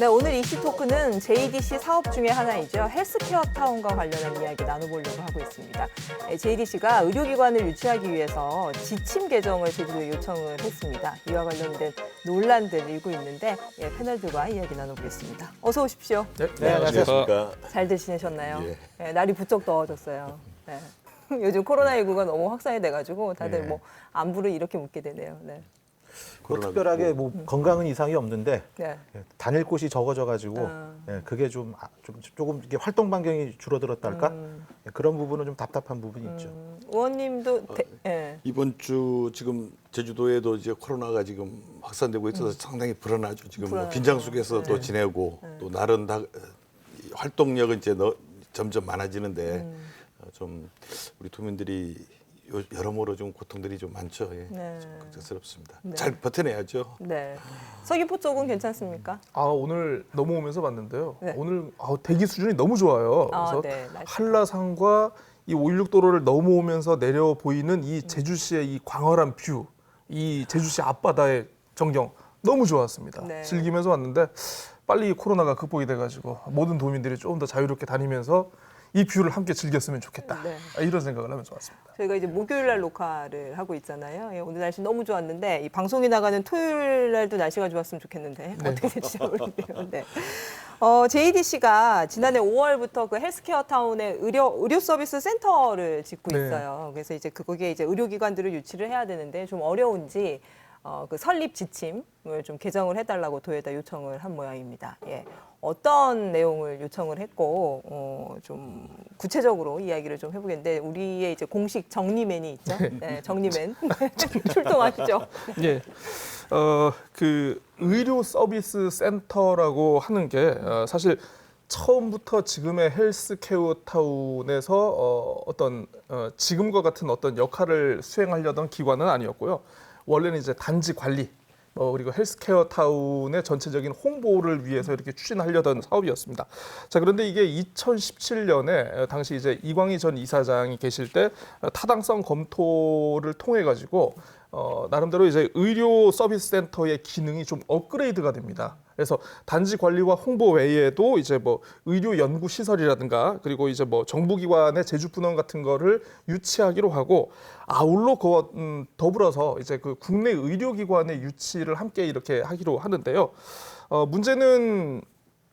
네, 오늘 이슈 토크는 JDC 사업 중에 하나이죠. 헬스케어 타운과 관련한 이야기 나눠보려고 하고 있습니다. JDC가 의료기관을 유치하기 위해서 지침 개정을 제주도에 요청을 했습니다. 이와 관련된 논란들 일고 있는데 패널들과 이야기 나눠보겠습니다. 어서 오십시오. 네, 안녕하십니까. 잘들 지내셨나요? 예. 네, 날이 부쩍 더워졌어요. 네. 요즘 코로나19가 너무 확산이 돼가지고 다들 뭐 안부를 이렇게 묻게 되네요. 네. 뭐 특별하게 뭐 건강은 이상이 없는데 네. 다닐 곳이 적어져가지고 그게 조금 이게 활동 반경이 줄어들었다 할까 그런 부분은 좀 답답한 부분이 있죠. 의원님도 이번 주 지금 제주도에도 이제 코로나가 지금 확산되고 있어서 상당히 불안하죠. 지금 뭐 긴장 속에서 또 지내고 또 나름 다 활동력은 이제 점점 많아지는데 좀 우리 도민들이 여러모로 좀 고통들이 좀 많죠. 예. 좀 걱정스럽습니다. 네. 잘 버텨내야죠. 네. 서귀포 쪽은 괜찮습니까? 오늘 넘어오면서 봤는데요. 네. 오늘 대기 수준이 너무 좋아요. 그래서 네, 한라산과 이 516도로를 넘어오면서 내려 보이는 이 제주시의 이 광활한 뷰, 이 제주시 앞바다의 전경 너무 좋았습니다. 네. 즐기면서 왔는데 빨리 코로나가 극복이 돼가지고 모든 도민들이 조금 더 자유롭게 다니면서 이 뷰를 함께 즐겼으면 좋겠다. 네. 이런 생각을 하면서 왔습니다. 저희가 이제 목요일 날 녹화를 하고 있잖아요. 예, 오늘 날씨 너무 좋았는데 이 방송이 나가는 토요일 날도 날씨가 좋았으면 좋겠는데 어떻게 될지 모르겠네요. 네. JDC가 지난해 5월부터 그 헬스케어 타운에 의료 서비스 센터를 짓고 네. 있어요. 그래서 이제 거기에 이제 의료기관들을 유치를 해야 되는데 좀 어려운지 그 설립 지침을 좀 개정을 해달라고 도에다 요청을 한 모양입니다. 예. 어떤 내용을 요청을 했고 좀 구체적으로 이야기를 좀 해보겠는데 우리의 이제 공식 정리맨이 있죠. 네, 정리맨 출동하시죠. 예. 그 의료 서비스 센터라고 하는 게 사실 처음부터 지금의 헬스케어 타운에서 어떤 지금과 같은 어떤 역할을 수행하려던 기관은 아니었고요. 원래는 이제 단지 관리 그리고 헬스케어 타운의 전체적인 홍보를 위해서 이렇게 추진하려던 사업이었습니다. 자, 그런데 이게 2017년에 당시 이제 이광희 전 이사장이 계실 때 타당성 검토를 통해 가지고 나름대로 이제 의료 서비스 센터의 기능이 좀 업그레이드가 됩니다. 그래서 단지 관리와 홍보 외에도 이제 뭐 의료 연구 시설이라든가 그리고 이제 뭐 정부기관의 제주 분원 같은 거를 유치하기로 하고 아울러 더불어서 이제 그 국내 의료기관의 유치를 함께 이렇게 하기로 하는데요. 문제는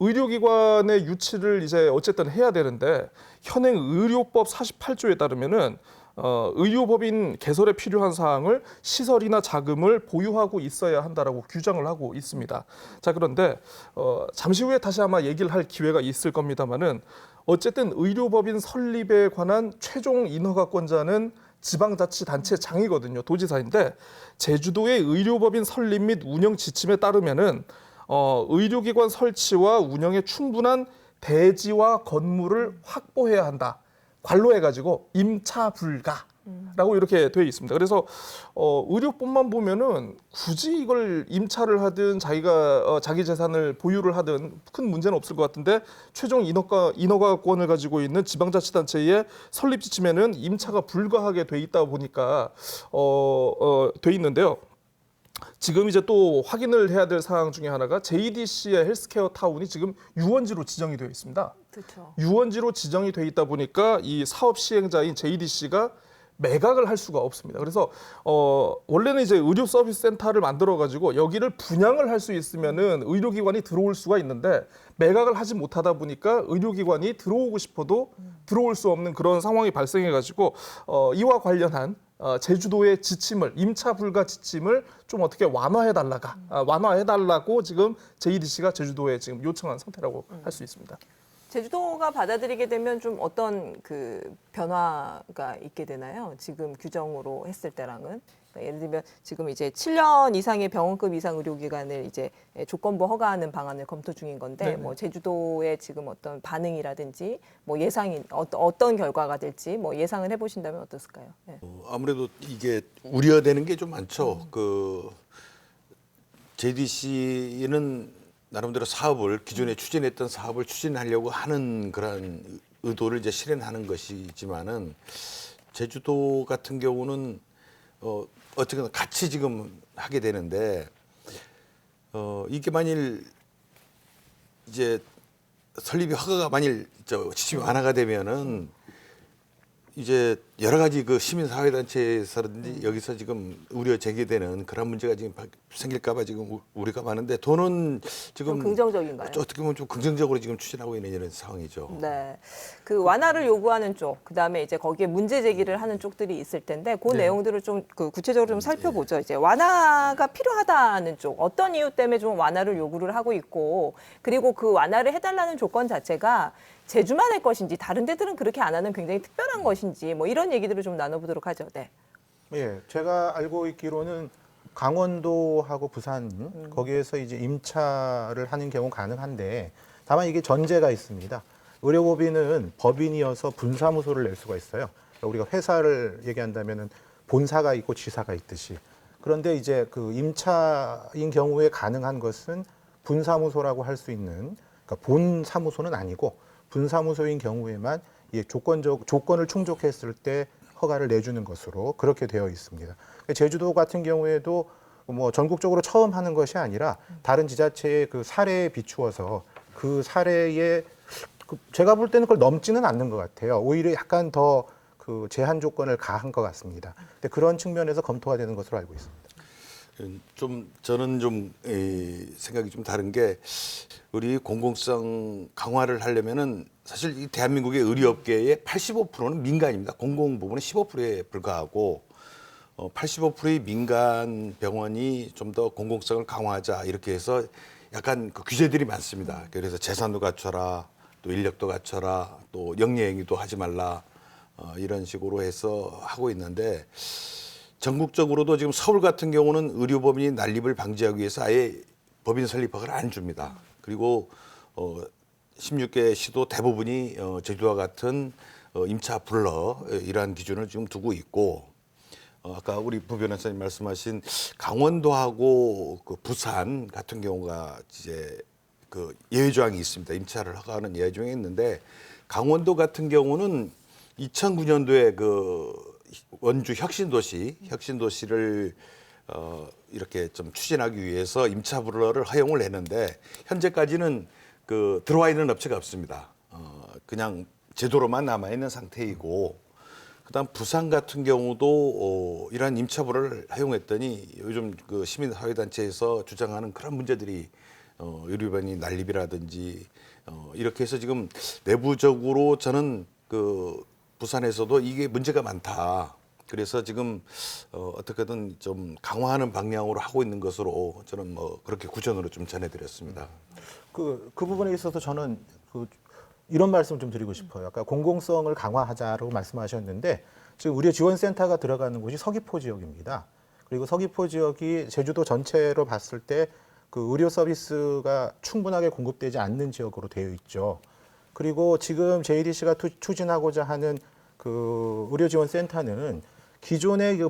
의료기관의 유치를 이제 어쨌든 해야 되는데 현행 의료법 48조에 따르면은 의료법인 개설에 필요한 사항을 시설이나 자금을 보유하고 있어야 한다라고 규정을 하고 있습니다. 자, 그런데 잠시 후에 다시 아마 얘기를 할 기회가 있을 겁니다만은 어쨌든 의료법인 설립에 관한 최종 인허가권자는 지방자치단체장이거든요. 도지사인데 제주도의 의료법인 설립 및 운영 지침에 따르면은 의료기관 설치와 운영에 충분한 대지와 건물을 확보해야 한다. 관로해가지고 임차 불가라고 이렇게 되어 있습니다. 그래서 의료법만 보면은 굳이 이걸 임차를 하든 자기가 자기 재산을 보유를 하든 큰 문제는 없을 것 같은데 최종 인허가권을 가지고 있는 지방자치단체의 설립 지침에는 임차가 불가하게 돼 있다 보니까 돼 있는데요. 지금 이제 또 확인을 해야 될 사항 중에 하나가 JDC의 헬스케어 타운이 지금 유원지로 지정이 되어 있습니다. 그렇죠. 유원지로 지정이 돼 있다 보니까 이 사업 시행자인 JDC가 매각을 할 수가 없습니다. 그래서 원래는 이제 의료 서비스 센터를 만들어 가지고 여기를 분양을 할 수 있으면은 의료기관이 들어올 수가 있는데 매각을 하지 못하다 보니까 의료기관이 들어오고 싶어도 들어올 수 없는 그런 상황이 발생해 가지고 이와 관련한 제주도의 지침을 임차 불가 지침을 좀 어떻게 완화해달라고 지금 JDC가 제주도에 지금 요청한 상태라고 할 수 있습니다. 제주도가 받아들이게 되면 좀 어떤 그 변화가 있게 되나요? 지금 규정으로 했을 때랑은. 그러니까 예를 들면 지금 이제 7년 이상의 병원급 이상 의료기관을 이제 조건부 허가하는 방안을 검토 중인 건데 네네. 뭐 제주도의 지금 어떤 반응이라든지 뭐 예상이 어떤 결과가 될지 뭐 예상을 해보신다면 어떻을까요? 네. 아무래도 이게 우려되는 게 좀 많죠. 그 JDC는 나름대로 사업을 기존에 추진했던 사업을 추진하려고 하는 그런 의도를 이제 실현하는 것이지만은 제주도 같은 경우는 어쨌든 같이 지금 하게 되는데 이게 만일 이제 설립이 허가가 만일 지침이 완화가 되면은 이제 여러 가지 그 시민사회단체에서든지 여기서 지금 우려 제기되는 그런 문제가 지금 생길까봐 지금 우리가 많은데 돈은 지금 좀 긍정적인가요? 어떻게 보면 좀 긍정적으로 지금 추진하고 있는 이런 상황이죠. 네. 그 완화를 요구하는 쪽, 그다음에 이제 거기에 문제 제기를 하는 쪽들이 있을 텐데 그 네. 내용들을 좀 그 구체적으로 좀 살펴보죠. 이제 완화가 필요하다는 쪽, 어떤 이유 때문에 좀 완화를 요구를 하고 있고, 그리고 그 완화를 해달라는 조건 자체가 제주만의 것인지 다른 데들은 그렇게 안 하는 굉장히 특별한 것인지 뭐 이런 얘기들을 좀 나눠보도록 하죠. 네. 예, 제가 알고 있기로는 강원도하고 부산 거기에서 이제 임차를 하는 경우 가능한데 다만 이게 전제가 있습니다. 의료법인은 법인이어서 분사무소를 낼 수가 있어요. 그러니까 우리가 회사를 얘기한다면은 본사가 있고 지사가 있듯이. 그런데 이제 그 임차인 경우에 가능한 것은 분사무소라고 할 수 있는, 그러니까 본 사무소는 아니고 분사무소인 경우에만 이 조건을 충족했을 때 허가를 내주는 것으로 그렇게 되어 있습니다. 제주도 같은 경우에도 뭐 전국적으로 처음 하는 것이 아니라 다른 지자체의 그 사례에 비추어서 그 사례에 제가 볼 때는 그걸 넘지는 않는 것 같아요. 오히려 약간 더 그 제한 조건을 가한 것 같습니다. 근데 그런 측면에서 검토가 되는 것으로 알고 있습니다. 좀 저는 좀 생각이 좀 다른 게 우리 공공성 강화를 하려면은 사실 이 대한민국의 의료업계의 85%는 민간입니다. 공공 부분은 15%에 불과하고 85%의 민간 병원이 좀 더 공공성을 강화하자 이렇게 해서 약간 그 규제들이 많습니다. 그래서 재산도 갖춰라, 또 인력도 갖춰라, 또 영리행위도 하지 말라 이런 식으로 해서 하고 있는데 전국적으로도 지금 서울 같은 경우는 의료법인이 난립을 방지하기 위해서 아예 법인 설립 허가를 안 줍니다. 그리고 16개 시도 대부분이 제주도와 같은 임차 불러 이러한 기준을 지금 두고 있고 아까 우리 부 변호사님 말씀하신 강원도하고 그 부산 같은 경우가 이제 그 예외 조항이 있습니다. 임차를 허가하는 예외 조항이 있는데 강원도 같은 경우는 2009년도에 그 원주 혁신도시를 이렇게 좀 추진하기 위해서 임차 불러를 허용을 했는데 현재까지는 그 들어와 있는 업체가 없습니다. 그냥 제도로만 남아 있는 상태이고 그다음 부산 같은 경우도 이러한 임차 불러를 허용했더니 요즘 그 시민사회단체에서 주장하는 그런 문제들이 의료병이 난립이라든지 이렇게 해서 지금 내부적으로 저는 그 부산에서도 이게 문제가 많다. 그래서 지금 어떻게든 좀 강화하는 방향으로 하고 있는 것으로 저는 뭐 그렇게 구전으로 좀 전해드렸습니다. 그 부분에 있어서 저는 이런 말씀 좀 드리고 싶어요. 아까 공공성을 강화하자라고 말씀하셨는데 지금 의료 지원센터가 들어가는 곳이 서귀포 지역입니다. 그리고 서귀포 지역이 제주도 전체로 봤을 때 그 의료 서비스가 충분하게 공급되지 않는 지역으로 되어 있죠. 그리고 지금 JDC가 추진하고자 하는 그 의료지원센터는 기존의 그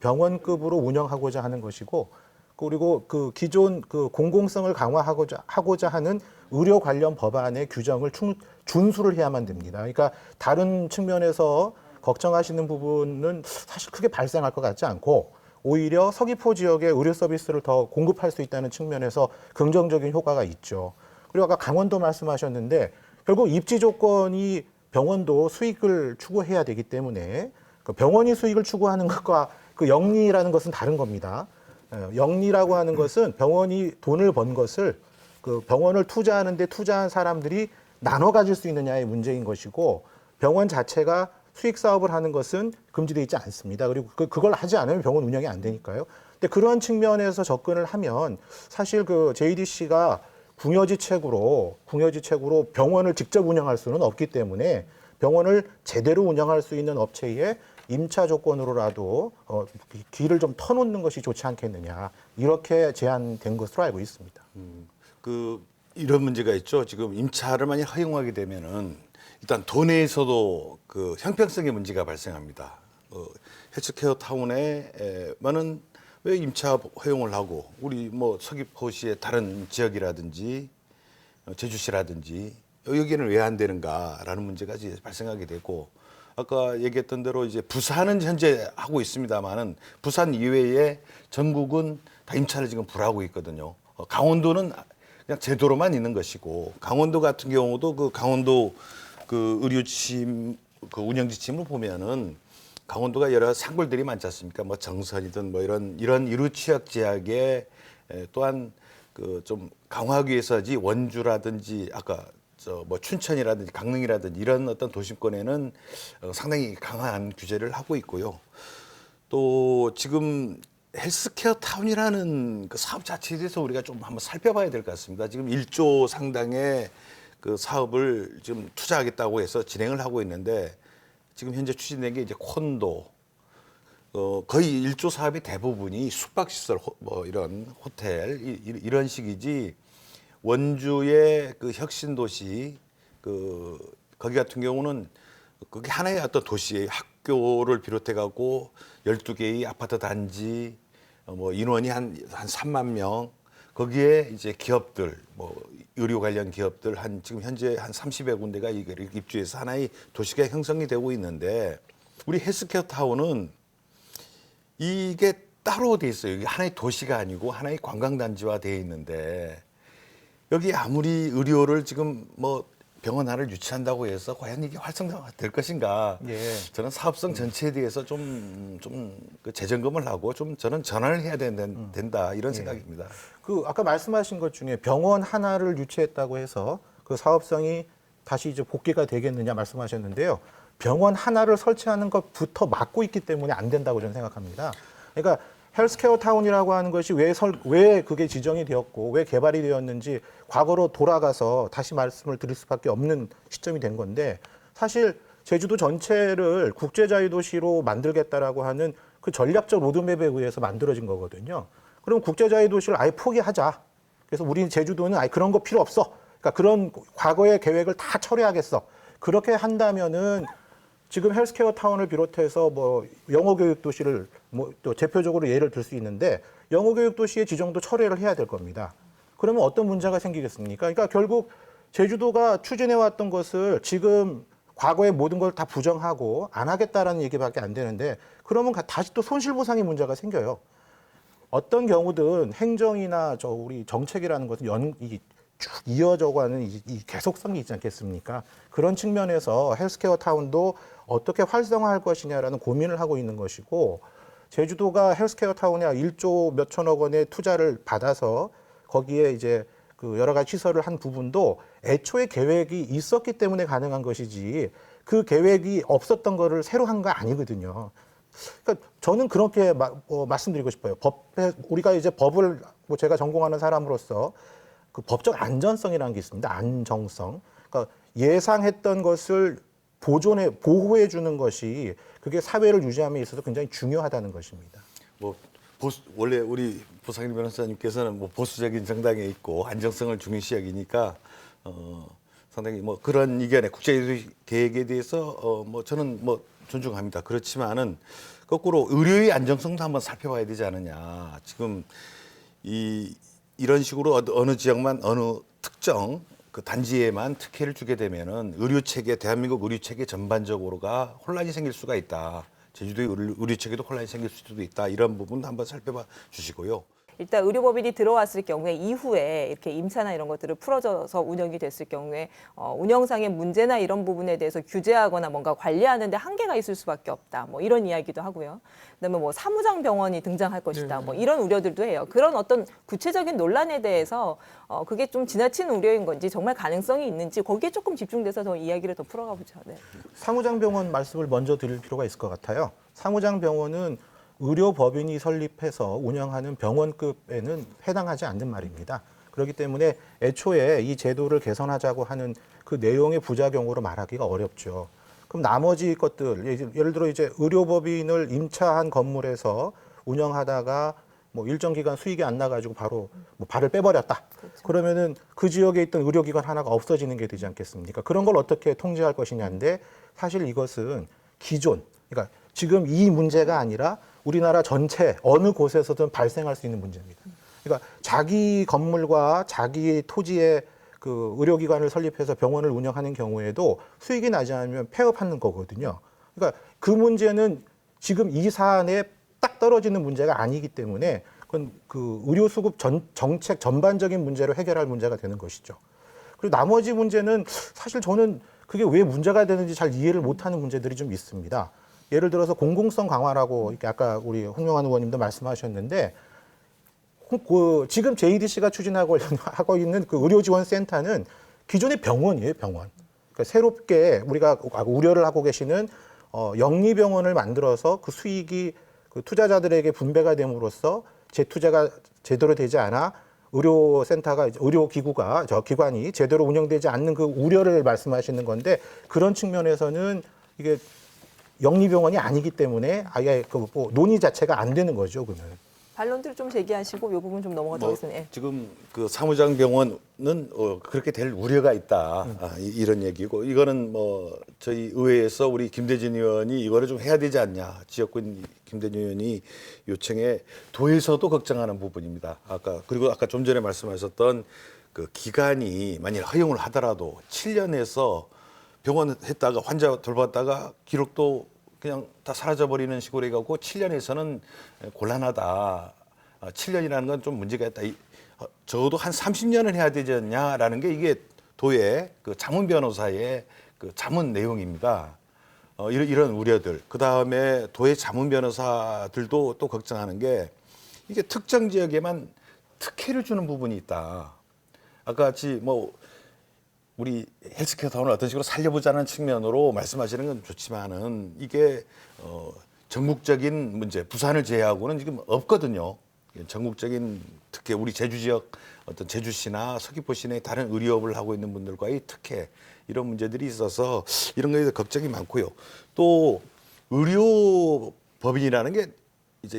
병원급으로 운영하고자 하는 것이고, 그리고 그 기존 그 공공성을 강화하고자 하는 의료 관련 법안의 규정을 준수를 해야만 됩니다. 그러니까 다른 측면에서 걱정하시는 부분은 사실 크게 발생할 것 같지 않고, 오히려 서귀포 지역의 의료 서비스를 더 공급할 수 있다는 측면에서 긍정적인 효과가 있죠. 그리고 아까 강원도 말씀하셨는데 결국 입지 조건이 병원도 수익을 추구해야 되기 때문에 그 병원이 수익을 추구하는 것과 그 영리라는 것은 다른 겁니다. 영리라고 하는 것은 병원이 돈을 번 것을 그 병원을 투자하는데 투자한 사람들이 나눠 가질 수 있느냐의 문제인 것이고, 병원 자체가 수익 사업을 하는 것은 금지되어 있지 않습니다. 그리고 그걸 하지 않으면 병원 운영이 안 되니까요. 근데 그러한 측면에서 접근을 하면 사실 그 JDC가 궁여지책으로 병원을 직접 운영할 수는 없기 때문에 병원을 제대로 운영할 수 있는 업체에 임차 조건으로라도 길을 좀 터놓는 것이 좋지 않겠느냐, 이렇게 제안된 것으로 알고 있습니다. 이런 문제가 있죠. 지금 임차를 만약 허용하게 되면은 일단 도내에서도 그 형평성의 문제가 발생합니다. 헬스케어 타운에만은 왜 임차 허용을 하고 우리 뭐 서귀포시의 다른 지역이라든지 제주시라든지 여기는 왜 안 되는가라는 문제가 이제 발생하게 되고, 아까 얘기했던 대로 이제 부산은 현재 하고 있습니다만은 부산 이외에 전국은 다 임차를 지금 불하고 있거든요. 강원도는 그냥 제도로만 있는 것이고 강원도 같은 경우도 그 강원도 그 의료지침 그 운영 지침을 보면은 강원도가 여러 산골들이 많지 않습니까? 뭐 정선이든 뭐 이런 의료 취약 제약에 또한 그 좀 강화하기 위해서지 원주라든지 아까 저 뭐 춘천이라든지 강릉이라든지 이런 어떤 도심권에는 상당히 강한 규제를 하고 있고요. 또 지금 헬스케어 타운이라는 그 사업 자체에 대해서 우리가 좀 한번 살펴봐야 될 것 같습니다. 지금 1조 상당의 그 사업을 지금 투자하겠다고 해서 진행을 하고 있는데 지금 현재 추진된 게 이제 콘도 거의 1조 사업의 대부분이 숙박시설 뭐 이런 호텔 이런 식이지 원주의 그 혁신도시 그 거기 같은 경우는 그게 하나의 어떤 도시의 학교를 비롯해 갖고 12개의 아파트 단지 뭐 인원이 한 3만 명 거기에 이제 기업들 뭐 의료 관련 기업들 한 지금 현재 한 30여 군데가 이게 입주해서 하나의 도시가 형성이 되고 있는데 우리 헬스케어 타운은 이게 따로 돼 있어요. 이게 하나의 도시가 아니고 하나의 관광단지화 돼 있는데 여기 아무리 의료를 지금 뭐 병원 하나를 유치한다고 해서 과연 이게 활성화될 것인가? 예. 저는 사업성 전체에 대해서 좀 그 재점검을 하고 좀 저는 전환을 해야 된다 이런 생각입니다. 그 아까 말씀하신 것 중에 병원 하나를 유치했다고 해서 그 사업성이 다시 이제 복귀가 되겠느냐 말씀하셨는데요. 병원 하나를 설치하는 것부터 막고 있기 때문에 안 된다고 저는 생각합니다. 그러니까 헬스케어 타운이라고 하는 것이 왜 그게 지정이 되었고 왜 개발이 되었는지 과거로 돌아가서 다시 말씀을 드릴 수밖에 없는 시점이 된 건데 사실 제주도 전체를 국제자유도시로 만들겠다라고 하는 그 전략적 로드맵에 의해서 만들어진 거거든요. 그럼 국제자유도시를 아예 포기하자. 그래서 우리 제주도는 아예 그런 거 필요 없어. 그러니까 그런 과거의 계획을 다 철회하겠어. 그렇게 한다면은 지금 헬스케어 타운을 비롯해서 뭐 영어 교육 도시를 뭐 또 대표적으로 예를 들 수 있는데 영어 교육 도시의 지정도 철회를 해야 될 겁니다. 그러면 어떤 문제가 생기겠습니까? 그러니까 결국 제주도가 추진해 왔던 것을 지금 과거의 모든 걸 다 부정하고 안 하겠다라는 얘기밖에 안 되는데 그러면 다시 또 손실보상의 문제가 생겨요. 어떤 경우든 행정이나 우리 정책이라는 것은 쭉 이어져 가는 이 계속성이 있지 않겠습니까? 그런 측면에서 헬스케어 타운도 어떻게 활성화할 것이냐라는 고민을 하고 있는 것이고 제주도가 헬스케어 타운에 1조 몇천억 원의 투자를 받아서 거기에 이제 그 여러 가지 시설을 한 부분도 애초에 계획이 있었기 때문에 가능한 것이지 그 계획이 없었던 거를 새로 한 거 아니거든요. 그러니까 저는 그렇게 말씀드리고 싶어요. 우리가 이제 법을 제가 전공하는 사람으로서 그 법적 안전성이라는 게 있습니다. 안정성. 그러니까 예상했던 것을 보호해 주는 것이 그게 사회를 유지함에 있어서 굉장히 중요하다는 것입니다. 뭐 원래 우리 부상일 변호사님께서는 뭐 보수적인 정당에 있고 안정성을 중요시 여기니까 상당히 뭐 그런 의견에 국제 계획에 대해서 뭐 저는 뭐 존중합니다. 그렇지만은 거꾸로 의료의 안정성도 한번 살펴봐야 되지 않느냐. 지금 이런 식으로 어느 지역만 어느 특정 그 단지에만 특혜를 주게 되면은 대한민국 의료 체계 전반적으로가 혼란이 생길 수가 있다. 제주도의 의료 체계도 혼란이 생길 수도 있다. 이런 부분 한번 살펴봐 주시고요. 일단 의료법인이 들어왔을 경우에 이후에 이렇게 임차나 이런 것들을 풀어져서 운영이 됐을 경우에 운영상의 문제나 이런 부분에 대해서 규제하거나 뭔가 관리하는데 한계가 있을 수밖에 없다. 뭐 이런 이야기도 하고요. 그다음에 뭐 사무장 병원이 등장할 것이다. 뭐 이런 우려들도 해요. 그런 어떤 구체적인 논란에 대해서 그게 좀 지나친 우려인 건지 정말 가능성이 있는지 거기에 조금 집중돼서 더 이야기를 더 풀어가 보죠. 네. 사무장 병원 말씀을 먼저 드릴 필요가 있을 것 같아요. 사무장 병원은 의료법인이 설립해서 운영하는 병원급에는 해당하지 않는 말입니다. 그렇기 때문에 애초에 이 제도를 개선하자고 하는 그 내용의 부작용으로 말하기가 어렵죠. 그럼 나머지 것들, 예를 들어 이제 의료법인을 임차한 건물에서 운영하다가 뭐 일정 기간 수익이 안 나가지고 바로 뭐 발을 빼버렸다. 그렇죠. 그러면은 그 지역에 있던 의료기관 하나가 없어지는 게 되지 않겠습니까? 그런 걸 어떻게 통제할 것이냐인데 사실 이것은 기존, 그러니까 지금 이 문제가 아니라 우리나라 전체 어느 곳에서든 발생할 수 있는 문제입니다. 그러니까 자기 건물과 자기 토지에 그 의료기관을 설립해서 병원을 운영하는 경우에도 수익이 나지 않으면 폐업하는 거거든요. 그러니까 그 문제는 지금 이 사안에 딱 떨어지는 문제가 아니기 때문에 그건 그 의료 수급 정책 전반적인 문제로 해결할 문제가 되는 것이죠. 그리고 나머지 문제는 사실 저는 그게 왜 문제가 되는지 잘 이해를 못하는 문제들이 좀 있습니다. 예를 들어서 공공성 강화라고 이렇게 아까 우리 홍영환 의원님도 말씀하셨는데 지금 JDC가 추진하고 하고 있는 그 의료지원센터는 기존의 병원이에요, 병원. 그러니까 새롭게 우리가 우려를 하고 계시는 영리병원을 만들어서 그 수익이 그 투자자들에게 분배가 됨으로써 재투자가 제대로 되지 않아 의료센터가 의료기구가 기관이 제대로 운영되지 않는 그 우려를 말씀하시는 건데 그런 측면에서는 이게 영리병원이 아니기 때문에 아예 뭐 논의 자체가 안 되는 거죠, 그러면. 반론들을 좀 제기하시고 이 부분 좀 넘어가도록 하겠습니다. 예. 지금 그 사무장 병원은 그렇게 될 우려가 있다. 이런 얘기고 이거는 뭐 저희 의회에서 우리 김대진 의원이 이거를 좀 해야 되지 않냐. 지역군 김대진 의원이 요청에 도에서도 걱정하는 부분입니다. 그리고 아까 좀 전에 말씀하셨던 그 기간이 만일 허용을 하더라도 7년에서 병원 했다가 환자 돌봤다가 기록도 그냥 다 사라져버리는 식으로 해갖고 7년에서는 곤란하다. 7년이라는 건 좀 문제가 있다. 적어도 한 30년은 해야 되지 않냐라는 게 이게 도의 그 자문 변호사의 그 자문 내용입니다. 이런 우려들. 그 다음에 도의 자문 변호사들도 또 걱정하는 게 이게 특정 지역에만 특혜를 주는 부분이 있다. 아까 같이 뭐 우리 헬스케어 타운을 어떤 식으로 살려보자는 측면으로 말씀하시는 건 좋지만은 이게 전국적인 문제, 부산을 제외하고는 지금 없거든요. 전국적인 특혜, 우리 제주 지역 어떤 제주시나 서귀포시내 다른 의료업을 하고 있는 분들과의 특혜 이런 문제들이 있어서 이런 거에 대해서 걱정이 많고요. 또 의료법인이라는 게 이제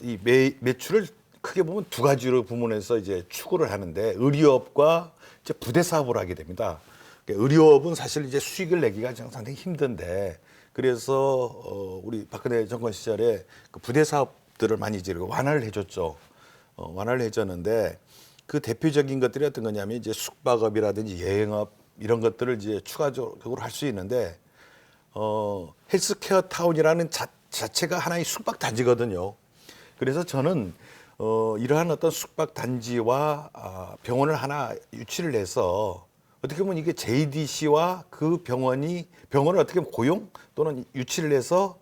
이 매출을 크게 보면 두 가지로 부문해서 이제 추구를 하는데 의료업과 이제 부대 사업을 하게 됩니다. 그러니까 의료업은 사실 이제 수익을 내기가 상당히 힘든데 그래서 우리 박근혜 정권 시절에 그 부대 사업들을 많이 이제 완화를 해줬죠. 완화를 해줬는데 그 대표적인 것들이 어떤 거냐면 이제 숙박업이라든지 여행업 이런 것들을 이제 추가적으로 할 수 있는데 헬스케어 타운이라는 자체가 하나의 숙박 단지거든요. 그래서 저는 이러한 어떤 숙박 단지와 병원을 하나 유치를 해서 어떻게 보면 이게 JDC와 그 병원을 어떻게 보면 고용 또는 유치를 해서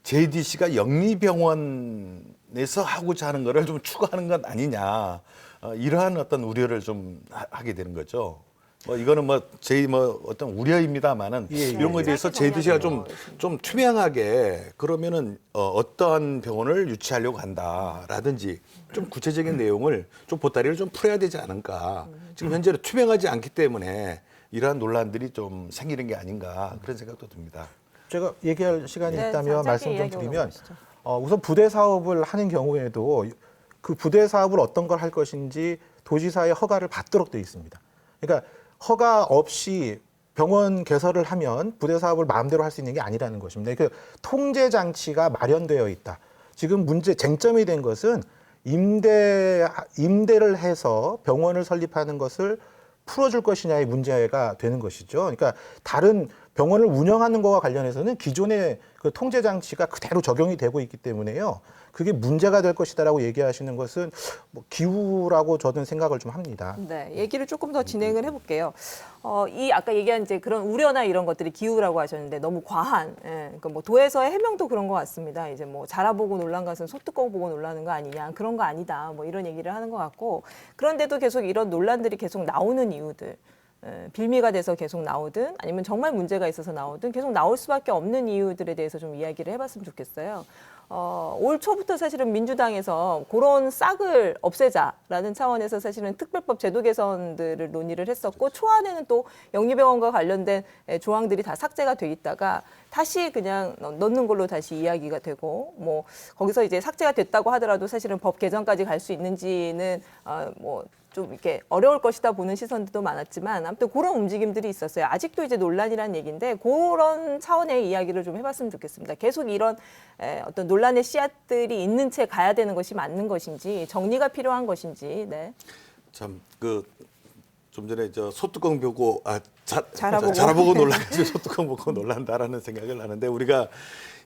JDC가 영리병원에서 하고자 하는 거를 좀 추구하는 것 아니냐. 이러한 어떤 우려를 좀 하게 되는 거죠. 이거는 제 어떤 우려입니다만은 이런 거에 대해서 JDC가 좀 투명하게 그러면은 어떠한 병원을 유치하려고 한다라든지 좀 구체적인 내용을 좀 보따리를 좀 풀어야 되지 않을까. 지금 현재는 투명하지 않기 때문에 이러한 논란들이 좀 생기는 게 아닌가 그런 생각도 듭니다. 제가 얘기할 시간이 네, 있다면 짧게 말씀 좀 이야기하고 드리면 넘어가시죠. 우선 부대 사업을 하는 경우에도 그 부대 사업을 어떤 걸 할 것인지 도지사의 허가를 받도록 되어 있습니다. 그러니까 허가 없이 병원 개설을 하면 부대 사업을 마음대로 할 수 있는 게 아니라는 것입니다. 그 통제 장치가 마련되어 있다. 지금 쟁점이 된 것은 임대를 해서 병원을 설립하는 것을 풀어줄 것이냐의 문제가 되는 것이죠. 그러니까 다른 병원을 운영하는 것과 관련해서는 기존의 그 통제 장치가 그대로 적용이 되고 있기 때문에요. 그게 문제가 될 것이다라고 얘기하시는 것은 뭐 기우라고 저는 생각을 좀 합니다. 네, 얘기를 조금 더 진행을 해볼게요. 아까 얘기한 이제 그런 우려나 이런 것들이 기우라고 하셨는데 너무 과한, 그러니까 뭐 도에서의 해명도 그런 것 같습니다. 이제 뭐 자라보고 놀란 것은 소뚜껑 보고 놀라는 거 아니냐, 그런 거 아니다, 뭐 이런 얘기를 하는 것 같고 그런데도 계속 이런 논란들이 계속 나오는 이유들. 빌미가 돼서 계속 나오든 아니면 정말 문제가 있어서 나오든 계속 나올 수밖에 없는 이유들에 대해서 좀 이야기를 해봤으면 좋겠어요. 올 초부터 사실은 민주당에서 그런 싹을 없애자라는 차원에서 사실은 특별법 제도 개선들을 논의를 했었고 초안에는 또 영리병원과 관련된 조항들이 다 삭제가 돼 있다가 다시 그냥 넣는 걸로 다시 이야기가 되고 뭐 거기서 이제 삭제가 됐다고 하더라도 사실은 법 개정까지 갈 수 있는지는 좀 이렇게 어려울 것이다 보는 시선들도 많았지만 아무튼 그런 움직임들이 있었어요. 아직도 이제 논란이라는 얘기인데 그런 차원의 이야기를 좀 해봤으면 좋겠습니다. 계속 이런 어떤 논란의 씨앗들이 있는 채 가야 되는 것이 맞는 것인지 정리가 필요한 것인지. 네. 참 좀 전에 소뚜껑 보고 자라보고 놀라가지고 소뚜껑 보고 놀란다라는 생각을 하는데 우리가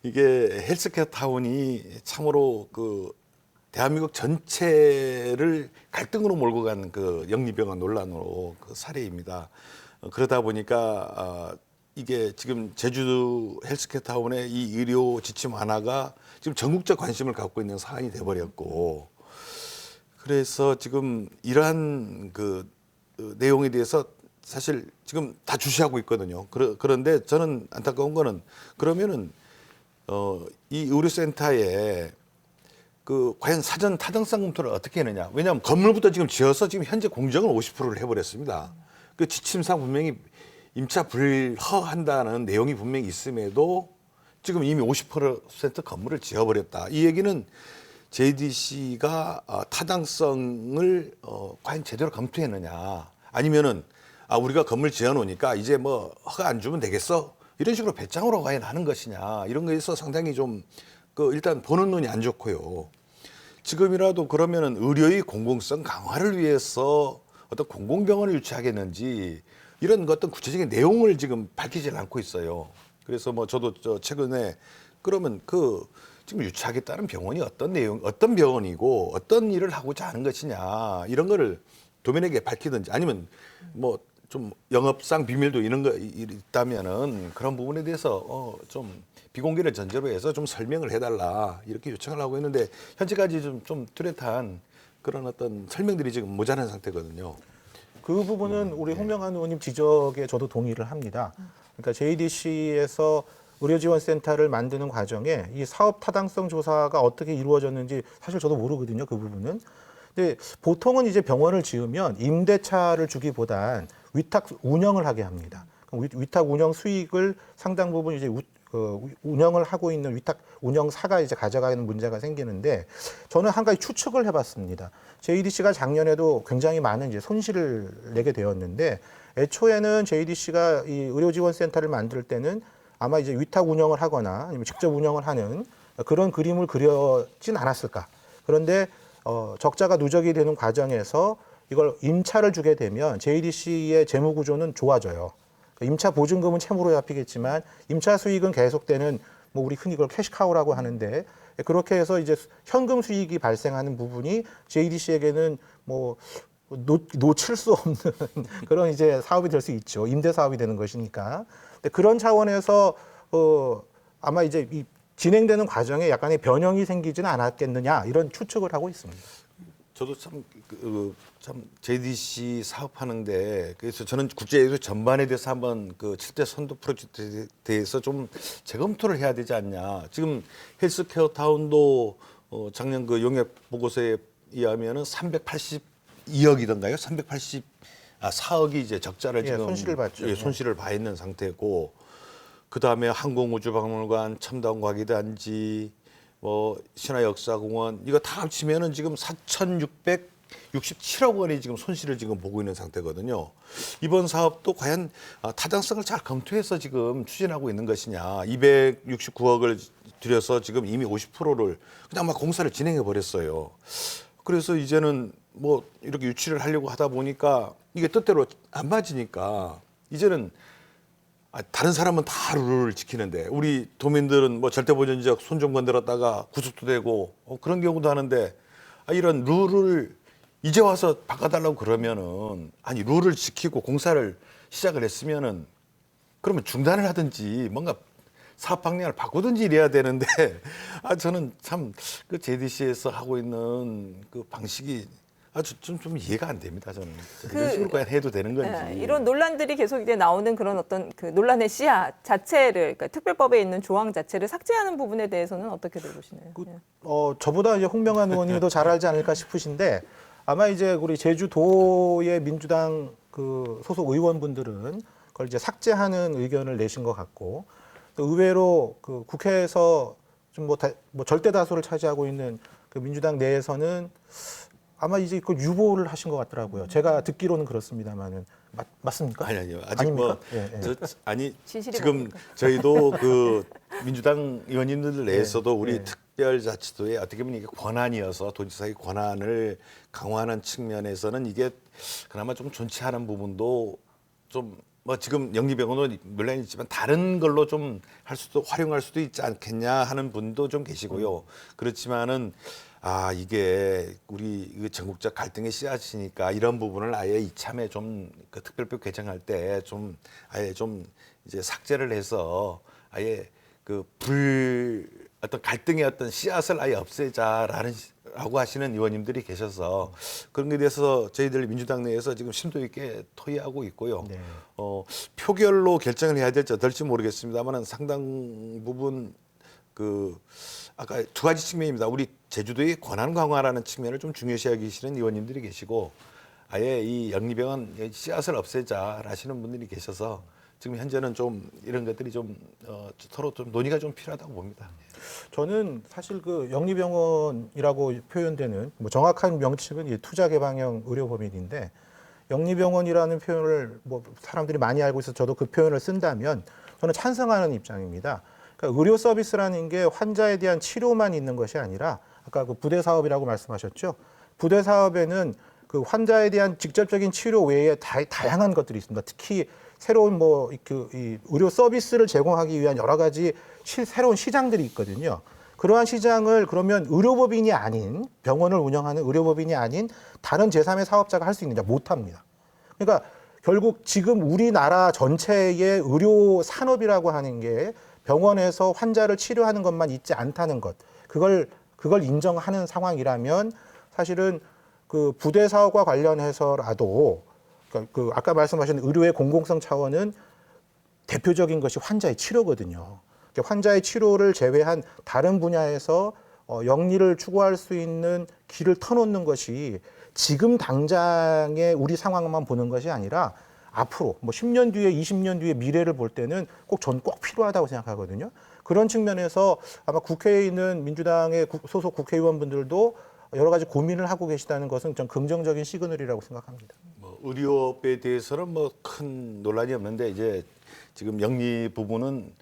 이게 헬스케어 타운이 참으로 대한민국 전체를 갈등으로 몰고 간 그 영리병원 논란으로 그 사례입니다. 그러다 보니까 이게 지금 제주 헬스케어타운의 이 의료 지침 완화가 지금 전국적 관심을 갖고 있는 사안이 돼버렸고, 그래서 지금 이러한 그 내용에 대해서 사실 지금 다 주시하고 있거든요. 그런데 저는 안타까운 거는 그러면은 이 의료센터에 그 과연 사전 타당성 검토를 어떻게 했느냐. 왜냐하면 건물부터 지금 지어서 지금 현재 공정을 50%를 해버렸습니다. 그 지침상 분명히 임차 불허한다는 내용이 분명히 있음에도 지금 이미 50% 건물을 지어버렸다. 이 얘기는 JDC가 타당성을 과연 제대로 검토했느냐. 아니면은 우리가 건물 지어놓으니까 이제 뭐 허가 안 주면 되겠어. 이런 식으로 배짱으로 과연 하는 것이냐. 이런 거에서 상당히 좀 일단 보는 눈이 안 좋고요. 지금이라도 그러면은 의료의 공공성 강화를 위해서 어떤 공공병원을 유치하겠는지 이런 어떤 구체적인 내용을 지금 밝히질 않고 있어요. 그래서 뭐 저도 최근에 그러면 지금 유치하겠다는 병원이 어떤 내용, 어떤 병원이고 어떤 일을 하고자 하는 것이냐 이런 거를 도민에게 밝히든지 아니면 뭐 좀 영업상 비밀도 이런 거 있다면은 그런 부분에 대해서 좀 비공개를 전제로 해서 좀 설명을 해달라 이렇게 요청을 하고 있는데 현재까지 좀 뚜렷한 그런 어떤 설명들이 지금 모자란 상태거든요. 그 부분은 우리 홍명한 의원님 지적에 저도 동의를 합니다. 그러니까 JDC에서 의료지원센터를 만드는 과정에 이 사업 타당성 조사가 어떻게 이루어졌는지 사실 저도 모르거든요. 그 부분은. 근데 보통은 이제 병원을 지으면 임대차를 주기보단 위탁 운영을 하게 합니다. 그럼 위탁 운영 수익을 상당 부분 이제 운영을 하고 있는 위탁 운영사가 이제 가져가는 문제가 생기는데 저는 한 가지 추측을 해봤습니다. JDC가 작년에도 굉장히 많은 이제 손실을 내게 되었는데 애초에는 JDC가 이 의료지원센터를 만들 때는 아마 이제 위탁 운영을 하거나 아니면 직접 운영을 하는 그런 그림을 그려진 않았을까. 그런데 적자가 누적이 되는 과정에서 이걸 임차를 주게 되면 JDC의 재무 구조는 좋아져요. 임차 보증금은 채무로 잡히겠지만 임차 수익은 계속되는 뭐 우리 흔히 그걸 캐시카우라고 하는데 그렇게 해서 이제 현금 수익이 발생하는 부분이 JDC에게는 뭐 놓칠 수 없는 그런 이제 사업이 될 수 있죠. 임대 사업이 되는 것이니까. 근데 그런 차원에서 아마 이제 이 진행되는 과정에 약간의 변형이 생기지는 않았겠느냐 이런 추측을 하고 있습니다. 저도 참 JDC 사업하는데 그래서 저는 국제예술 전반에 대해서 한번 그 7대 선도 프로젝트에 대해서 좀 재검토를 해야 되지 않냐. 지금 헬스케어 타운도 작년 그 용역 보고서에 의하면은 382억이던가요? 4억이 이제 적자를 지금 손실을 봤죠. 손실을 봐 있는 상태고 그다음에 항공우주박물관, 첨단과기단지 신화역사공원 이거 다 합치면은 지금 4,667억 원이 지금 손실을 지금 보고 있는 상태거든요. 이번 사업도 과연 타당성을 잘 검토해서 지금 추진하고 있는 것이냐. 269억을 들여서 지금 이미 50%를 그냥 막 공사를 진행해 버렸어요. 그래서 이제는 뭐 이렇게 유치를 하려고 하다 보니까 이게 뜻대로 안 맞으니까 이제는 다른 사람은 다 룰을 지키는데 우리 도민들은 뭐 절대보전적 손 좀 건드렸다가 구속도 되고 그런 경우도 하는데 이런 룰을 이제 와서 바꿔달라고 그러면은 아니 룰을 지키고 공사를 시작을 했으면은 그러면 중단을 하든지 뭔가 사업 방향을 바꾸든지 이래야 되는데 저는 참 그 JDC에서 하고 있는 그 방식이 아주 좀 이해가 안 됩니다. 저는 이런 식으로 그냥 해도 되는 건지. 이런 논란들이 계속 이제 나오는 그런 어떤 그 논란의 씨앗 자체를 그러니까 특별법에 있는 조항 자체를 삭제하는 부분에 대해서는 어떻게 보시나요? 저보다 이제 홍명한 의원님이 더 잘 알지 않을까 싶으신데 아마 이제 우리 제주도의 민주당 그 소속 의원분들은 그걸 이제 삭제하는 의견을 내신 것 같고 또 의외로 그 국회에서 좀 뭐 절대 다수를 차지하고 있는 그 민주당 내에서는 아마 이제 그 유보를 하신 것 같더라고요. 제가 듣기로는 그렇습니다만은 맞습니까? 아니요. 아직 아닙니까? 뭐 예. 지금 뭡니까? 저희도 그 민주당 의원님들 내에서도 우리 예. 특별자치도의 어떻게 보면 이게 권한이어서 도지사의 권한을 강화하는 측면에서는 이게 그나마 좀 좋지 않은 부분도 좀 뭐 지금 영리병원도 물론 있지만 다른 걸로 좀 활용할 수도 있지 않겠냐 하는 분도 좀 계시고요. 그렇지만은 이게 우리 그 전국적 갈등의 씨앗이니까 이런 부분을 아예 이참에 좀 그 특별법 개정할 때 좀 아예 좀 이제 삭제를 해서 아예 어떤 갈등의 어떤 씨앗을 아예 없애자라고 하시는 의원님들이 계셔서 그런 것에 대해서 저희들 민주당 내에서 지금 심도 있게 토의하고 있고요. 네. 표결로 결정을 해야 될지 어떨지 모르겠습니다만은 상당 부분 아까 두 가지 측면입니다. 우리 제주도의 권한 강화라는 측면을 좀 중요시 여기시는 의원님들이 계시고 아예 이 영리병원 씨앗을 없애자 하시는 분들이 계셔서 지금 현재는 좀 이런 것들이 좀 서로 좀 논의가 좀 필요하다고 봅니다. 저는 사실 그 영리병원이라고 표현되는 뭐 정확한 명칭은 이 투자개방형 의료법인인데 영리병원이라는 표현을 뭐 사람들이 많이 알고 있어서 저도 그 표현을 쓴다면 저는 찬성하는 입장입니다. 그러니까 의료 서비스라는 게 환자에 대한 치료만 있는 것이 아니라 아까 그 부대 사업이라고 말씀하셨죠. 부대 사업에는 그 환자에 대한 직접적인 치료 외에 다양한 것들이 있습니다. 특히 새로운 이 의료 서비스를 제공하기 위한 여러 가지 새로운 시장들이 있거든요. 그러한 시장을 그러면 의료법인이 아닌 병원을 운영하는 의료법인이 아닌 다른 제3의 사업자가 할 수 있느냐? 못합니다. 그러니까 결국 지금 우리나라 전체의 의료 산업이라고 하는 게 병원에서 환자를 치료하는 것만 있지 않다는 것. 그걸 인정하는 상황이라면 사실은 그 부대 사업과 관련해서라도 그 아까 말씀하신 의료의 공공성 차원은 대표적인 것이 환자의 치료거든요. 환자의 치료를 제외한 다른 분야에서 영리를 추구할 수 있는 길을 터놓는 것이 지금 당장의 우리 상황만 보는 것이 아니라 앞으로 뭐 10년 뒤에 20년 뒤에 미래를 볼 때는 전 꼭 필요하다고 생각하거든요. 그런 측면에서 아마 국회에 있는 민주당의 소속 국회의원분들도 여러 가지 고민을 하고 계시다는 것은 좀 긍정적인 시그널이라고 생각합니다. 의료업에 대해서는 큰 논란이 없는데 이제 지금 영리 부분은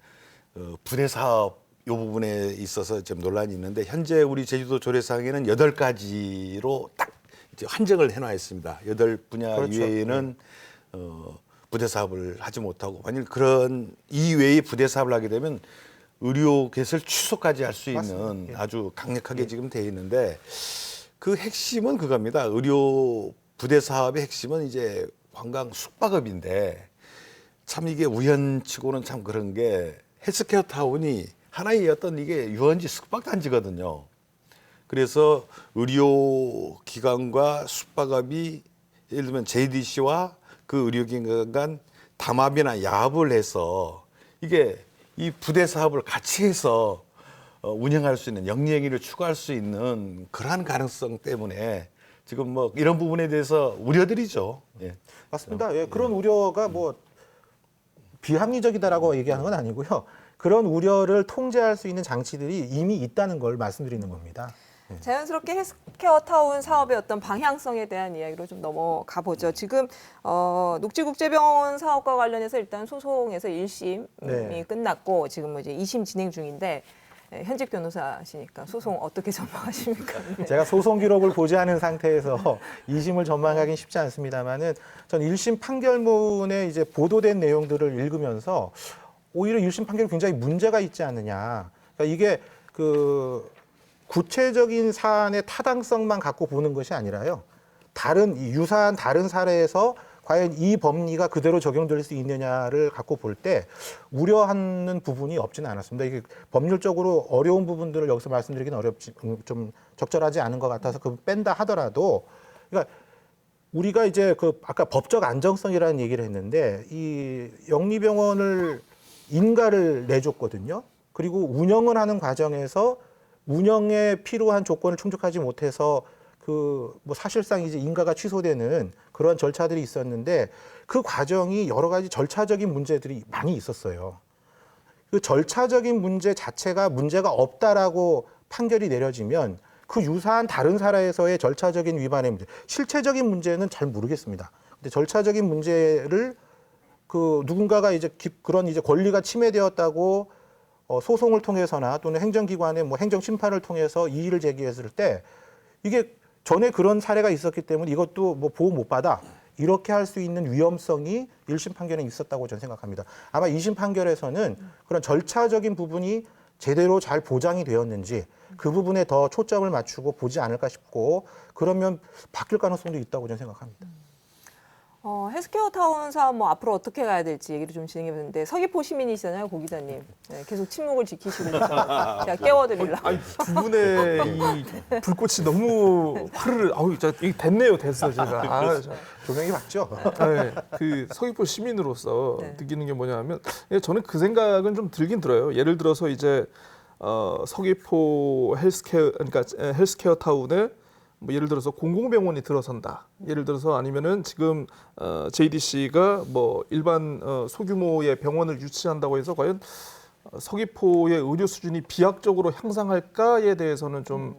부대 사업 이 부분에 있어서 좀 논란이 있는데 현재 우리 제주도 조례상에는 8가지로 딱 이제 한정을 해놔 있습니다. 8분야 그렇죠. 이외에는 부대 사업을 하지 못하고 만일 그런 이외의 부대 사업을 하게 되면 의료 개설 취소까지 할 수 있는 맞습니다. 예. 아주 강력하게 지금 돼 있는데 그 핵심은 그겁니다. 의료 부대 사업의 핵심은 이제 관광 숙박업인데 참 이게 우연치고는 참 그런 게 헬스케어 타운이 하나의 어떤 이게 유원지 숙박단지거든요. 그래서 의료기관과 숙박업이 예를 들면 JDC와 그 의료기관 간 담합이나 야합을 해서 이게 이 부대 사업을 같이 해서 운영할 수 있는 영리행위를 추구할 수 있는 그러한 가능성 때문에 지금 이런 부분에 대해서 우려들이죠. 예. 맞습니다. 예, 그런 우려가 비합리적이다라고 얘기하는 건 아니고요. 그런 우려를 통제할 수 있는 장치들이 이미 있다는 걸 말씀드리는 겁니다. 자연스럽게 헬스케어 타운 사업의 어떤 방향성에 대한 이야기로 좀 넘어가 보죠. 지금 녹지국제병원 사업과 관련해서 일단 소송에서 1심이 네. 끝났고 지금 이제 2심 진행 중인데 현직 변호사시니까 소송 어떻게 전망하십니까? 네. 제가 소송 기록을 보지 않은 상태에서 2심을 전망하기는 쉽지 않습니다만은 전 1심 판결문에 이제 보도된 내용들을 읽으면서 오히려 1심 판결이 굉장히 문제가 있지 않느냐. 그러니까 이게 구체적인 사안의 타당성만 갖고 보는 것이 아니라요. 유사한 다른 사례에서 과연 이 법리가 그대로 적용될 수 있느냐를 갖고 볼 때 우려하는 부분이 없지는 않았습니다. 이게 법률적으로 어려운 부분들을 여기서 말씀드리기는 좀 적절하지 않은 것 같아서 뺀다 하더라도, 그러니까 우리가 이제 아까 법적 안정성이라는 얘기를 했는데 이 영리병원을 인가를 내줬거든요. 그리고 운영을 하는 과정에서 운영에 필요한 조건을 충족하지 못해서 사실상 이제 인가가 취소되는 그런 절차들이 있었는데 그 과정이 여러 가지 절차적인 문제들이 많이 있었어요. 그 절차적인 문제 자체가 문제가 없다라고 판결이 내려지면 그 유사한 다른 사례에서의 절차적인 위반의 문제, 실체적인 문제는 잘 모르겠습니다. 근데 절차적인 문제를 누군가가 이제 그런 이제 권리가 침해되었다고 소송을 통해서나 또는 행정기관의 행정 심판을 통해서 이의를 제기했을 때 이게 전에 그런 사례가 있었기 때문에 이것도 보호 못 받아 이렇게 할 수 있는 위험성이 1심 판결에 있었다고 저는 생각합니다. 아마 2심 판결에서는 그런 절차적인 부분이 제대로 잘 보장이 되었는지 그 부분에 더 초점을 맞추고 보지 않을까 싶고 그러면 바뀔 가능성도 있다고 저는 생각합니다. 헬스케어 타운 사업 뭐 앞으로 어떻게 가야 될지 얘기를 좀 진행해봤는데 서귀포 시민이시잖아요, 고 기자님. 네, 계속 침묵을 지키시고 있어서 제가 깨워드리려고. 아니 두 분의 이 불꽃이 너무 화르르. 아우, 저 이게 됐네요, 됐어 제가. 조명이 맞죠? 네, 그 서귀포 시민으로서 네. 느끼는 게 뭐냐면 저는 그 생각은 좀 들긴 들어요. 예를 들어서 이제 서귀포 헬스케어 그러니까 헬스케어 타운에 뭐 예를 들어서 공공병원이 들어선다. 예를 들어서 아니면은 지금 JDC가 뭐 일반 소규모의 병원을 유치한다고 해서 과연 서귀포의 의료 수준이 비약적으로 향상할까에 대해서는 좀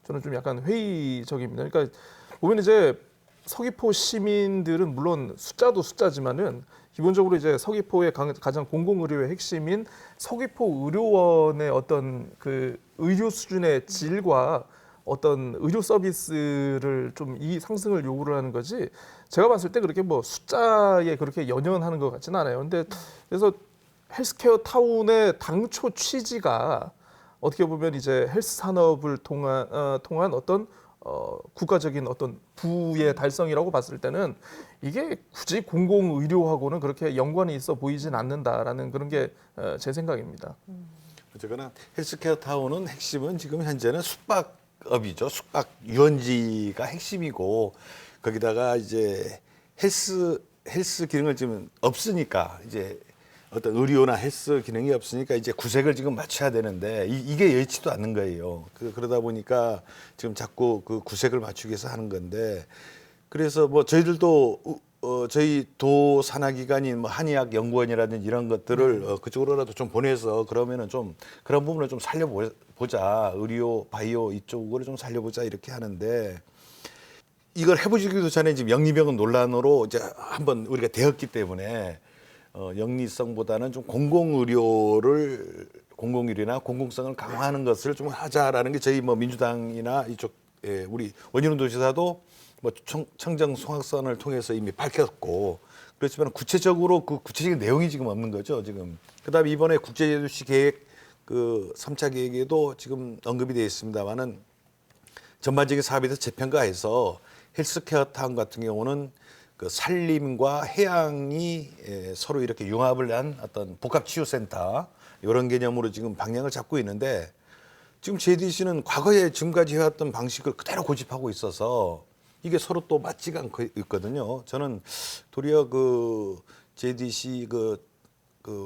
저는 좀 약간 회의적입니다. 그러니까 보면 이제 서귀포 시민들은 물론 숫자도 숫자지만은 기본적으로 이제 서귀포의 가장 공공의료의 핵심인 서귀포 의료원의 어떤 그 의료 수준의 질과 어떤 의료 서비스를 좀 이 상승을 요구를 하는 거지. 제가 봤을 때 그렇게 뭐 숫자에 그렇게 연연하는 것 같지는 않아요. 근데 그래서 헬스케어 타운의 당초 취지가 어떻게 보면 이제 헬스 산업을 통한 어떤 국가적인 어떤 부의 달성이라고 봤을 때는 이게 굳이 공공의료하고는 그렇게 연관이 있어 보이진 않는다라는 그런 게 제 생각입니다. 어쨌거나 헬스케어 타운은 핵심은 지금 현재는 숙박업이죠. 숙박 유원지가 핵심이고 거기다가 이제 헬스 기능을 지금 없으니까 이제 어떤 의료나 헬스 기능이 없으니까 이제 구색을 지금 맞춰야 되는데 이게 여의치도 않는 거예요. 그러다 보니까 지금 자꾸 그 구색을 맞추기 위해서 하는 건데 그래서 뭐 저희들도 저희 도 산하기관인 뭐 한의학연구원이라든지 이런 것들을 그쪽으로라도 좀 보내서 그러면은 좀 그런 부분을 좀 살려보자. 의료, 바이오 이쪽으로 좀 살려보자 이렇게 하는데 이걸 해보기도 전에 지금 영리병원 논란으로 이제 한번 우리가 되었기 때문에 영리성보다는 좀 공공의료나 공공성을 강화하는 것을 좀 하자라는 게 저희 뭐 민주당이나 이쪽 우리 원희룡 도지사도 뭐 청정 송악선을 통해서 이미 밝혔고 그렇지만 구체적으로 그 구체적인 내용이 지금 없는 거죠 지금. 그다음에 이번에 국제제도시 계획 그 3차 계획에도 지금 언급이 되어 있습니다만은 전반적인 사업에 대해서 재평가해서 헬스케어 타운 같은 경우는 그 산림과 해양이 서로 이렇게 융합을 한 어떤 복합치유센터 이런 개념으로 지금 방향을 잡고 있는데 지금 JDC는 과거에 지금까지 해왔던 방식을 그대로 고집하고 있어서 이게 서로 또 맞지가 않고 있거든요. 저는 도리어 그 JDC 그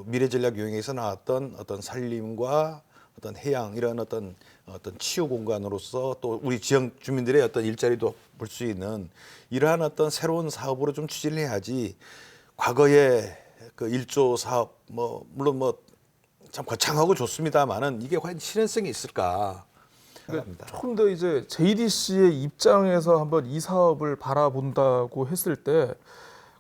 미래전략여행에서 나왔던 어떤 산림과 어떤 해양 이런 어떤 치유 공간으로서 또 우리 지역 주민들의 어떤 일자리도 볼 수 있는 이러한 어떤 새로운 사업으로 좀 추진을 해야지 과거에 그 1조 사업 뭐 물론 뭐 참 거창하고 좋습니다만은 이게 과연 실현성이 있을까? 그러니까 조금 더 이제 JDC의 입장에서 한번 이 사업을 바라본다고 했을 때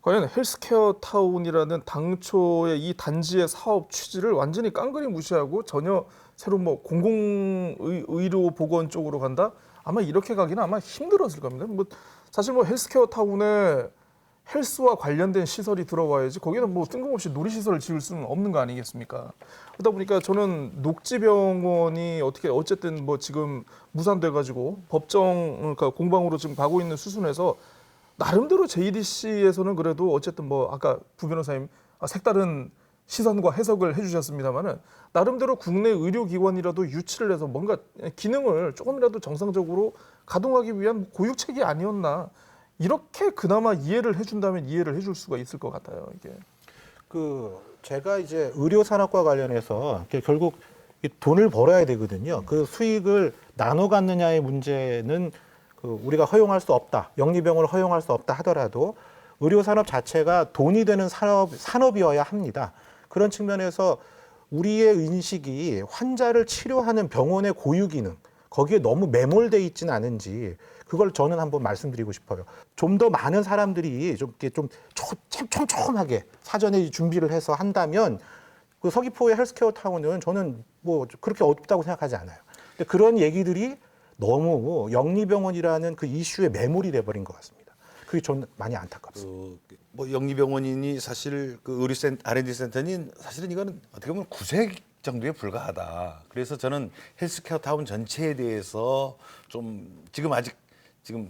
과연 헬스케어 타운이라는 당초의 이 단지의 사업 취지를 완전히 깡그리 무시하고 전혀 새로 뭐 공공의료 보건 쪽으로 간다? 아마 이렇게 가기는 아마 힘들었을 겁니다. 뭐 사실 뭐 헬스케어 타운에 헬스와 관련된 시설이 들어와야지 거기는 뭐 뜬금없이 놀이시설을 지을 수는 없는 거 아니겠습니까? 그러다 보니까 저는 녹지병원이 어쨌든 뭐 지금 무산돼 가지고 그러니까 공방으로 지금 가고 있는 수순에서 나름대로 JDC에서는 그래도 어쨌든 뭐 아까 부 변호사님 색다른 시선과 해석을 해주셨습니다만은 나름대로 국내 의료기관이라도 유치를 해서 뭔가 기능을 조금이라도 정상적으로 가동하기 위한 고육책이 아니었나 이렇게 그나마 이해를 해준다면 이해를 해줄 수가 있을 것 같아요. 이게 제가 이제 의료 산업과 관련해서 결국 돈을 벌어야 되거든요. 그 수익을 나눠 갖느냐의 문제는 우리가 허용할 수 없다. 영리병원을 허용할 수 없다 하더라도 의료 산업 자체가 돈이 되는 산업이어야 합니다. 그런 측면에서 우리의 인식이 환자를 치료하는 병원의 고유 기능 거기에 너무 매몰돼 있지는 않은지 그걸 저는 한번 말씀드리고 싶어요. 좀 더 많은 사람들이 좀 촘촘하게 사전에 준비를 해서 한다면 그 서귀포의 헬스케어 타운은 저는 뭐 그렇게 어렵다고 생각하지 않아요. 근데 그런 얘기들이 너무 영리병원이라는 그 이슈에 매몰이 돼버린 것 같습니다. 그게 전 많이 안타깝습니다. 뭐 영리병원이니 사실 그 의료 R&D 센터니 사실은 이거는 어떻게 보면 정도에 불과하다. 그래서 저는 헬스케어 타운 전체에 대해서 좀 지금 아직 지금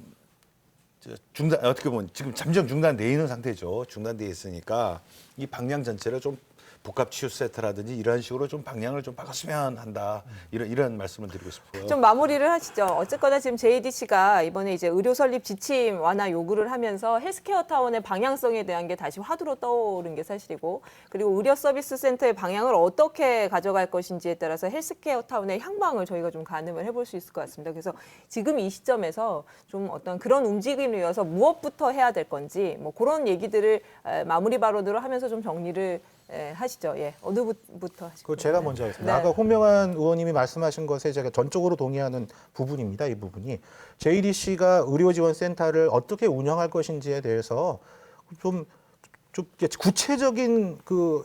중단 어떻게 보면 지금 잠정 중단돼 있는 상태죠. 중단돼 있으니까 이 방향 전체를 좀 복합 치유 세트라든지 이런 식으로 좀 방향을 좀 바꿨으면 한다. 이런 말씀을 드리고 싶어요. 좀 마무리를 하시죠. 어쨌거나 지금 JDC가 이번에 이제 의료 설립 지침 완화 요구를 하면서 헬스케어 타운의 방향성에 대한 게 다시 화두로 떠오른 게 사실이고, 그리고 의료 서비스 센터의 방향을 어떻게 가져갈 것인지에 따라서 헬스케어 타운의 향방을 저희가 좀 가늠을 해볼 수 있을 것 같습니다. 그래서 지금 이 시점에서 좀 어떤 그런 움직임을 위해서 무엇부터 해야 될 건지 뭐 그런 얘기들을 마무리 발언으로 하면서 좀 정리를 하시죠. 예, 어느 부터 하시죠? 그 제가 먼저 하겠습니다. 네. 아까 홍명한 의원님이 말씀하신 것에 제가 전적으로 동의하는 부분입니다. 이 부분이 JDC가 의료지원센터를 어떻게 운영할 것인지에 대해서 좀 구체적인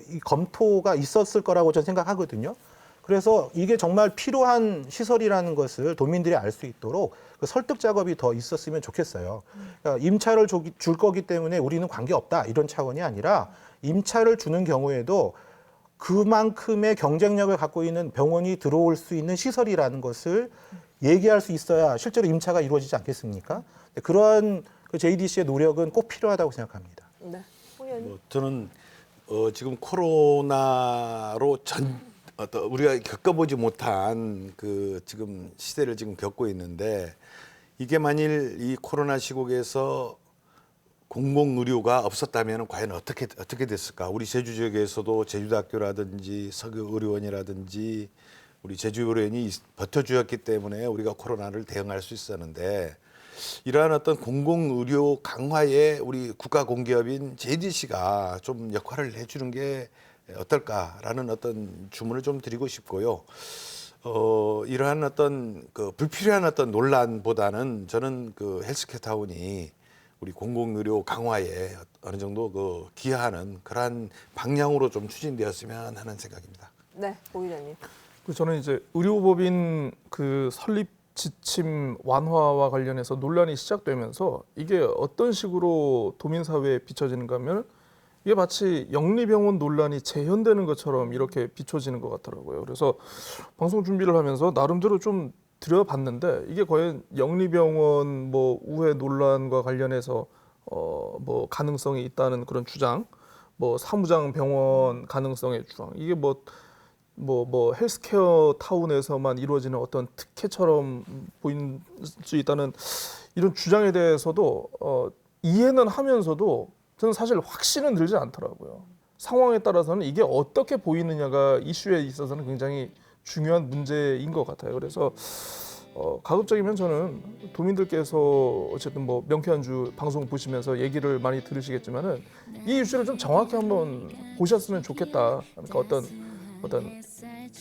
이 검토가 있었을 거라고 저는 생각하거든요. 그래서 이게 정말 필요한 시설이라는 것을 도민들이 알 수 있도록 그 설득 작업이 더 있었으면 좋겠어요. 그러니까 임차를 줄 거기 때문에 우리는 관계없다 이런 차원이 아니라 임차를 주는 경우에도 그만큼의 경쟁력을 갖고 있는 병원이 들어올 수 있는 시설이라는 것을 얘기할 수 있어야 실제로 임차가 이루어지지 않겠습니까? 그러한 그 JDC의 노력은 꼭 필요하다고 생각합니다. 네. 홍 의원님. 뭐 저는 지금 코로나로 우리가 겪어보지 못한 그 지금 시대를 지금 겪고 있는데, 이게 만일 이 코로나 시국에서 공공의료가 없었다면 과연 어떻게 됐을까? 우리 제주 지역에서도 제주대학교라든지 서교의료원이라든지 우리 제주의료원이 버텨주었기 때문에 우리가 코로나를 대응할 수 있었는데, 이러한 어떤 공공의료 강화에 우리 국가공기업인 JDC가 좀 역할을 해주는 게 어떨까라는 어떤 주문을 좀 드리고 싶고요. 이러한 어떤 그 불필요한 어떤 논란보다는 저는 그 헬스케어 타운이 우리 공공의료 강화에 어느 정도 그 기여하는 그러한 방향으로 좀 추진되었으면 하는 생각입니다. 네, 고 의원님. 저는 이제 의료법인 그 설립 지침 완화와 관련해서 논란이 시작되면서 이게 어떤 식으로 도민사회에 비춰지는가 하면 이게 마치 영리병원 논란이 재현되는 것처럼 이렇게 비춰지는 것 같더라고요. 그래서 방송 준비를 하면서 나름대로 좀 들여봤는데 이게 과연 영리병원 뭐 우회 논란과 관련해서 뭐 가능성이 있다는 그런 주장, 뭐 사무장 병원 가능성의 주장, 이게 뭐 헬스케어 타운에서만 이루어지는 어떤 특혜처럼 보일 수 있다는 이런 주장에 대해서도 이해는 하면서도 저는 사실 확신은 들지 않더라고요. 상황에 따라서는 이게 어떻게 보이느냐가 이슈에 있어서는 굉장히 중요한 문제인 것 같아요. 그래서 가급적이면 저는 도민들께서 어쨌든 뭐 명쾌한주 방송 보시면서 얘기를 많이 들으시겠지만은 이 이슈를 좀 정확히 한번 보셨으면 좋겠다. 그러니까 어떤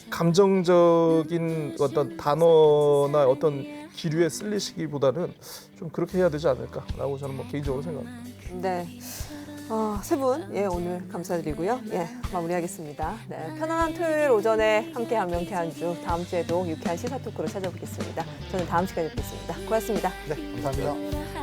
감정적인 어떤 단어나 어떤 기류에 쓸리시기보다는 좀 그렇게 해야 되지 않을까라고 저는 뭐 개인적으로 생각합니다. 네. 세 분, 예, 오늘 감사드리고요. 예, 마무리하겠습니다. 네, 편안한 토요일 오전에 함께한 명쾌한 주, 다음 주에도 유쾌한 시사 토크로 찾아뵙겠습니다. 저는 다음 시간에 뵙겠습니다. 고맙습니다. 네, 감사합니다.